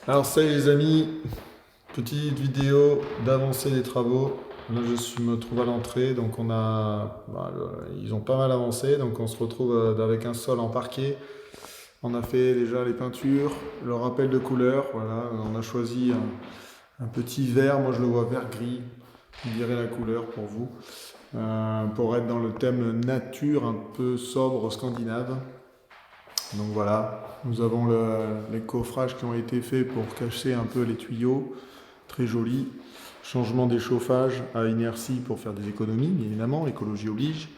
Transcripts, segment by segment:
Alors ça y est les amis, petite vidéo d'avancée des travaux. Là me trouve à l'entrée, donc ils ont pas mal avancé, donc on se retrouve avec un sol en parquet. On a fait déjà les peintures, le rappel de couleur, voilà, on a choisi un petit vert, moi je le vois vert-gris, vous direz la couleur pour vous, pour être dans le thème nature un peu sobre scandinave. Donc voilà, nous avons les coffrages qui ont été faits pour cacher un peu les tuyaux, très joli. Changement des chauffages à inertie pour faire des économies, bien évidemment, écologie oblige.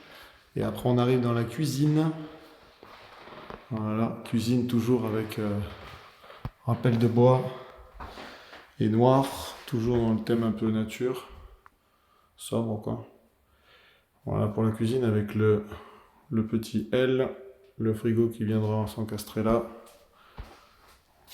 Et après on arrive dans la cuisine. Voilà, cuisine toujours avec rappel de bois et noir, toujours dans le thème un peu nature, sobre quoi. Voilà pour la cuisine avec le petit L, le frigo qui viendra s'encastrer là.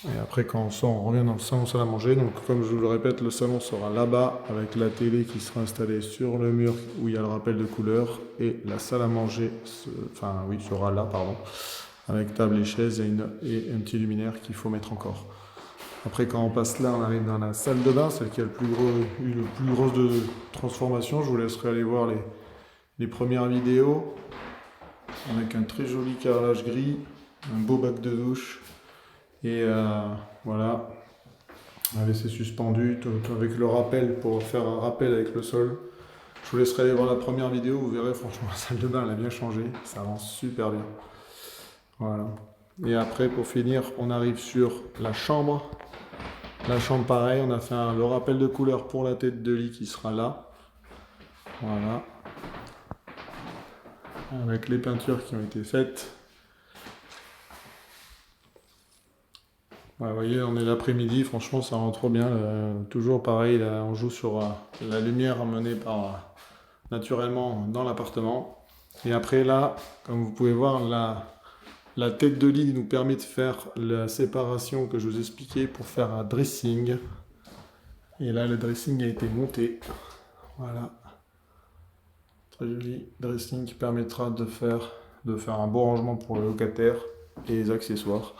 Et après, quand on sort, on revient dans le salon salle à manger. Donc, comme je vous le répète, le salon sera là-bas avec la télé qui sera installée sur le mur où il y a le rappel de couleur. Et la salle à manger, sera là, pardon, avec table et chaise et un petit luminaire qu'il faut mettre encore. Après, quand on passe là, on arrive dans la salle de bain, celle qui a eu le plus grosse de transformation. Je vous laisserai aller voir les premières vidéos avec un très joli carrelage gris, un beau bac de douche. Et voilà, avec ses suspendus, avec le rappel pour faire un rappel avec le sol. Je vous laisserai aller voir la première vidéo, vous verrez franchement la salle de bain elle a bien changé, ça avance super bien. Voilà. Et après pour finir, on arrive sur la chambre. La chambre pareil, on a fait le rappel de couleur pour la tête de lit qui sera là. Voilà. Avec les peintures qui ont été faites. Ouais, vous voyez, on est l'après-midi, franchement ça rend trop bien. Toujours pareil, là, on joue sur la lumière amenée par naturellement dans l'appartement. Et après là, comme vous pouvez voir, la tête de lit nous permet de faire la séparation que je vous expliquais pour faire un dressing. Et là, le dressing a été monté. Voilà. Très joli dressing qui permettra de faire un beau rangement pour le locataire et les accessoires.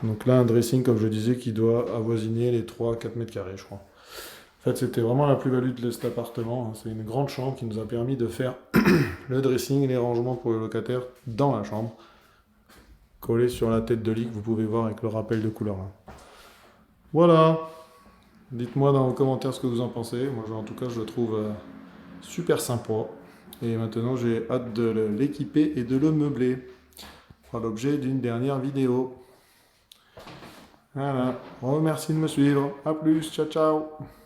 Donc là, un dressing, comme je disais, qui doit avoisiner les 3-4 mètres carrés, je crois. En fait, c'était vraiment la plus-value de cet appartement. C'est une grande chambre qui nous a permis de faire le dressing et les rangements pour le locataire dans la chambre, collé sur la tête de lit que vous pouvez voir avec le rappel de couleur. Voilà. Dites-moi dans vos commentaires ce que vous en pensez. Moi, en tout cas, je le trouve super sympa. Et maintenant, j'ai hâte de l'équiper et de le meubler. Ce sera l'objet d'une dernière vidéo. Voilà. Merci de me suivre. A plus. Ciao, ciao.